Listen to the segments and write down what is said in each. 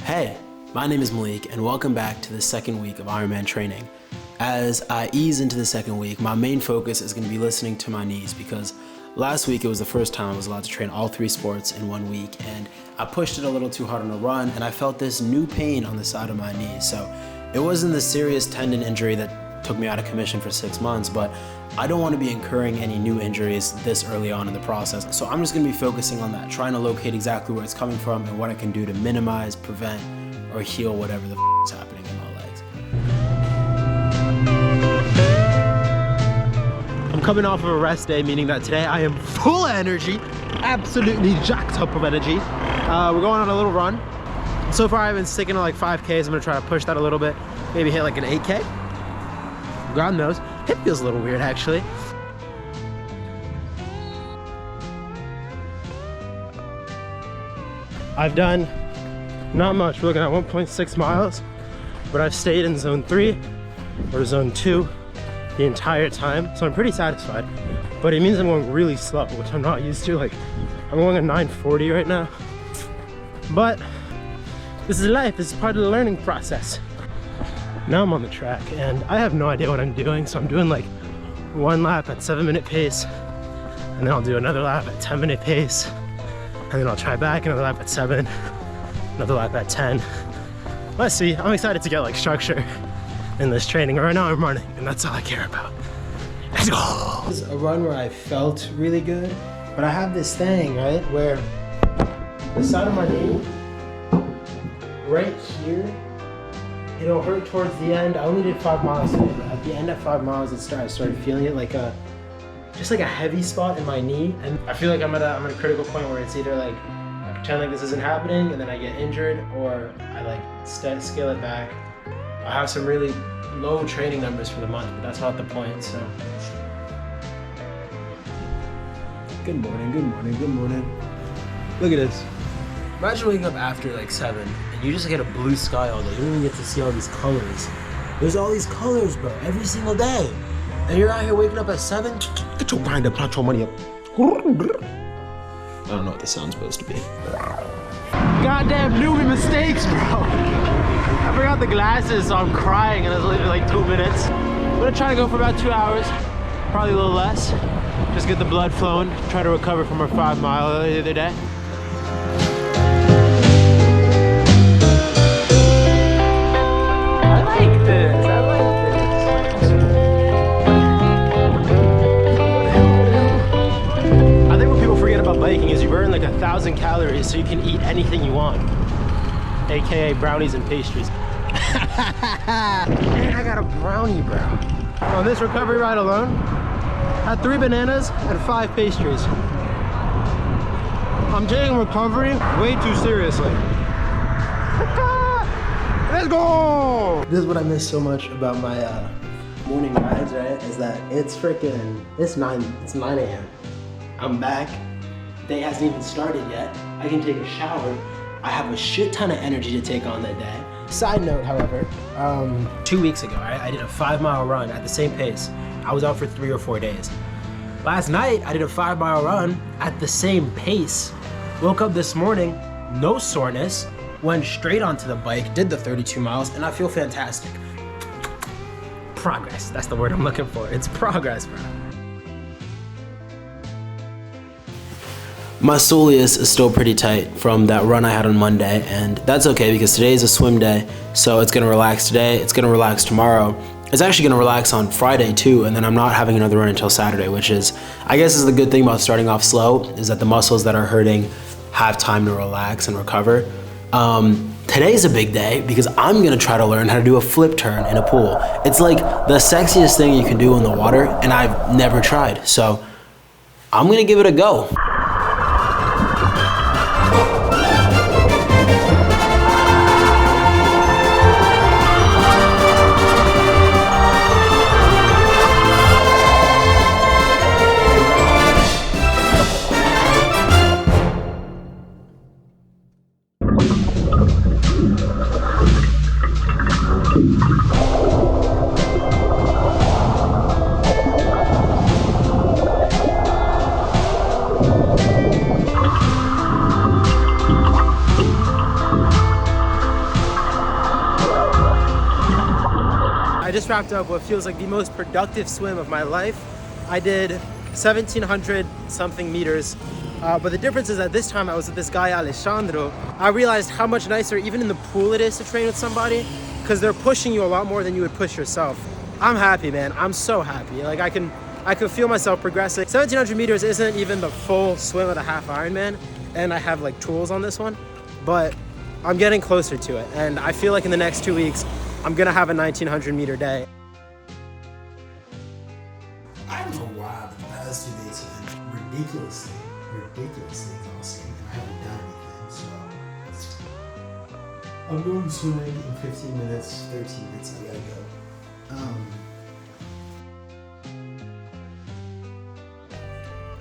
Hey, my name is Malik and welcome back to the second week of Ironman training. As I ease into the second week, my main focus is going to be listening to my knees because last week it was the first time I was allowed to train all three sports in 1 week, and I pushed it a little too hard on a run and I felt this new pain on the side of my knee. So it wasn't the serious tendon injury that took me out of commission for 6 months, but I don't want to be incurring any new injuries this early on in the process. So I'm just going to be focusing on that, trying to locate exactly where it's coming from and what I can do to minimize, prevent, or heal whatever the is happening in my legs. I'm coming off of a rest day, meaning that today I am full of energy, absolutely jacked up of energy. We're going on a little run. So far I've been sticking to like 5Ks. I'm gonna try to push that a little bit, maybe hit like an 8K. God knows, it feels a little weird actually. I've done not much. We're looking at 1.6 miles, but I've stayed in zone 3 or zone 2 the entire time, so I'm pretty satisfied. But it means I'm going really slow, which I'm not used to. Like, I'm going at 9:40 right now. But this is life. This is part of the learning process. Now I'm on the track and I have no idea what I'm doing, so I'm doing like one lap at 7-minute pace, and then I'll do another lap at 10-minute pace, and then I'll try back another lap at 7, another lap at 10. Let's see. I'm excited to get like structure in this training. Right now I'm running and that's all I care about. Let's go. This is a run where I felt really good, but I have this thing, right, where the side of my knee, right here, it'll hurt towards the end. I only did 5 miles today, but at the end of 5 miles, I started feeling it like just like a heavy spot in my knee. And I feel like I'm at a critical point where it's either like I pretend like this isn't happening and then I get injured, or I like scale it back. I have some really low training numbers for the month, but that's not the point, so. Good morning, good morning, good morning. Look at this. Imagine waking up after like 7 and you just get a blue sky all day. You don't even get to see all these colors. There's all these colors, bro, every single day. And you're out here waking up at 7? Get your grind up, put your money up. I don't know what this sound's supposed to be. Goddamn newbie mistakes, bro. I forgot the glasses, so I'm crying and it's leaving like 2 minutes. I'm gonna try to go for about 2 hours, probably a little less. Just get the blood flowing, try to recover from our 5 mile the other day. I like this. I think what people forget about biking is you burn like 1,000 calories so you can eat anything you want. AKA brownies and pastries. Man, I got a brownie, bro. On this recovery ride alone, I had 3 bananas and 5 pastries. I'm taking recovery way too seriously. Let's go! This is what I miss so much about my morning rides, right? Is that it's 9 a.m. I'm back. Day hasn't even started yet. I can take a shower. I have a shit ton of energy to take on that day. Side note, however, 2 weeks ago, right, I did a 5 mile run at the same pace. I was out for 3 or 4 days. Last night, I did a 5 mile run at the same pace. Woke up this morning, no soreness, went straight onto the bike, did the 32 miles, and I feel fantastic. Progress, that's the word I'm looking for. It's progress, bro. My soleus is still pretty tight from that run I had on Monday, and that's okay because today is a swim day, so it's gonna relax today, it's gonna relax tomorrow. It's actually gonna relax on Friday too, and then I'm not having another run until Saturday, which is, I guess is the good thing about starting off slow, is that the muscles that are hurting have time to relax and recover. Today's a big day because I'm gonna try to learn how to do a flip turn in a pool. It's like the sexiest thing you can do in the water, and I've never tried, so I'm gonna give it a go. just wrapped up what feels like the most productive swim of my life. I did 1,700 something meters. But the difference is that this time I was with this guy, Alessandro. I realized how much nicer, even in the pool, it is to train with somebody, because they're pushing you a lot more than you would push yourself. I'm happy, man. I'm so happy. Like I can feel myself progressing. 1,700 meters isn't even the full swim of the half Ironman, and I have like tools on this one, but I'm getting closer to it. And I feel like in the next 2 weeks, I'm gonna have a 1,900 meter day. I don't know why, but the past 2 weeks have been ridiculously exhausting. I haven't done anything, so I'm going swimming in 15 minutes, 13 minutes, I gotta go.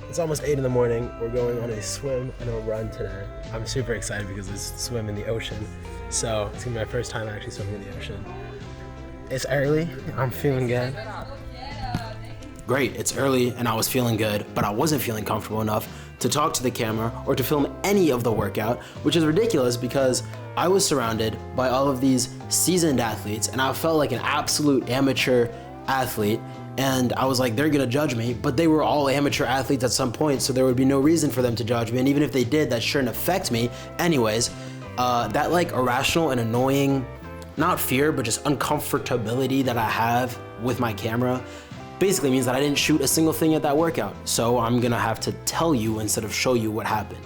It's almost 8 in the morning. We're going on a swim and a run today. I'm super excited because it's a swim in the ocean. So it's gonna be my first time actually swimming in the ocean. It's early, I'm feeling good. Great, it's early and I was feeling good, but I wasn't feeling comfortable enough to talk to the camera or to film any of the workout, which is ridiculous because I was surrounded by all of these seasoned athletes and I felt like an absolute amateur athlete, and I was like, they're gonna judge me, but they were all amateur athletes at some point, so there would be no reason for them to judge me, and even if they did, that shouldn't affect me. Anyways, that like irrational and annoying, not fear, but just uncomfortability that I have with my camera basically means that I didn't shoot a single thing at that workout. So I'm gonna have to tell you instead of show you what happened.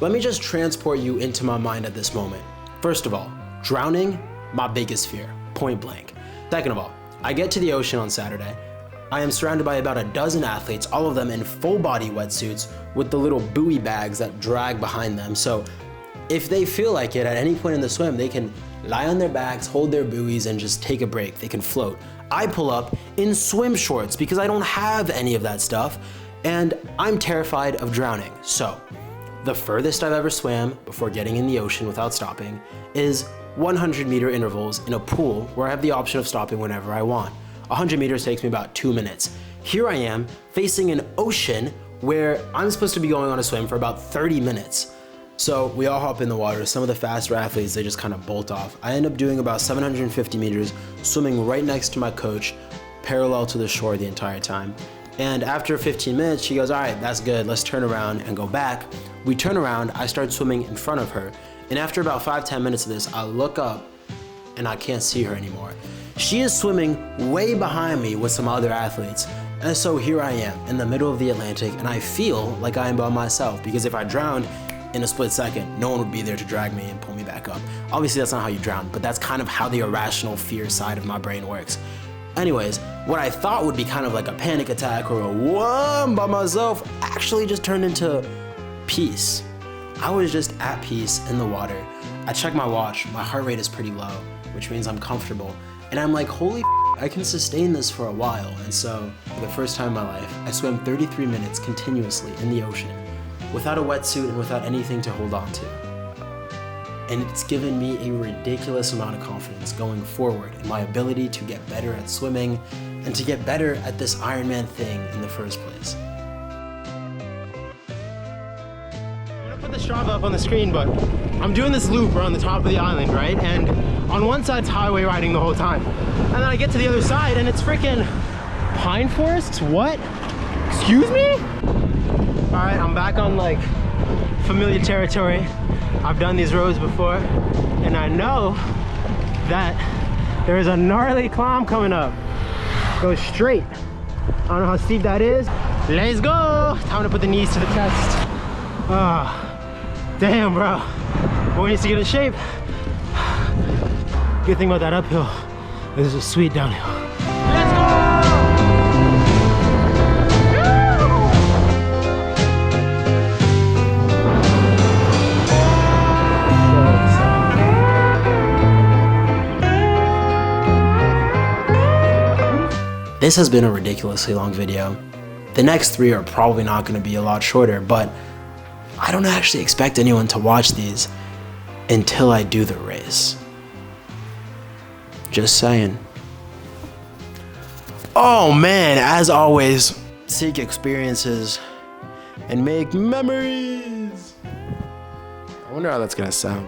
Let me just transport you into my mind at this moment. First of all, drowning, my biggest fear, point blank. Second of all, I get to the ocean on Saturday. I am surrounded by about a dozen athletes, all of them in full body wetsuits with the little buoy bags that drag behind them. So if they feel like it at any point in the swim, they can lie on their backs, hold their buoys, and just take a break. They can float. I pull up in swim shorts because I don't have any of that stuff, and I'm terrified of drowning. So the furthest I've ever swam before getting in the ocean without stopping is 100-meter intervals in a pool where I have the option of stopping whenever I want. 100 meters takes me about 2 minutes. Here I am facing an ocean where I'm supposed to be going on a swim for about 30 minutes. So we all hop in the water. Some of the faster athletes, they just kind of bolt off. I end up doing about 750 meters, swimming right next to my coach, parallel to the shore the entire time. And after 15 minutes, she goes, all right, that's good, let's turn around and go back. We turn around, I start swimming in front of her. And after about 5-10 minutes of this, I look up and I can't see her anymore. She is swimming way behind me with some other athletes. And so here I am in the middle of the Atlantic, and I feel like I am by myself, because if I drowned in a split second, no one would be there to drag me and pull me back up. Obviously that's not how you drown, but that's kind of how the irrational fear side of my brain works. Anyways, what I thought would be kind of like a panic attack or a whoa, I'm by myself actually just turned into peace. I was just at peace in the water. I checked my watch, my heart rate is pretty low, which means I'm comfortable. And I'm like, holy I can sustain this for a while. And so, for the first time in my life, I swam 33 minutes continuously in the ocean, without a wetsuit and without anything to hold on to. And it's given me a ridiculous amount of confidence going forward in my ability to get better at swimming and to get better at this Ironman thing in the first place. I'm gonna put the Strava up on the screen, but I'm doing this loop around the top of the island, right? And on one side it's highway riding the whole time. And then I get to the other side and it's freaking pine forests? What? Excuse me? All right, I'm back on like familiar territory. I've done these roads before, and I know that there is a gnarly climb coming up. Go straight. I don't know how steep that is. Let's go. Time to put the knees to the test. Damn, bro. Boy needs to get in shape. Good thing about that uphill is it's a sweet downhill. Let's go! This has been a ridiculously long video. The next 3 are probably not going to be a lot shorter, but I don't actually expect anyone to watch these until I do the race. Just saying. Oh man, as always, seek experiences and make memories. I wonder how that's gonna sound.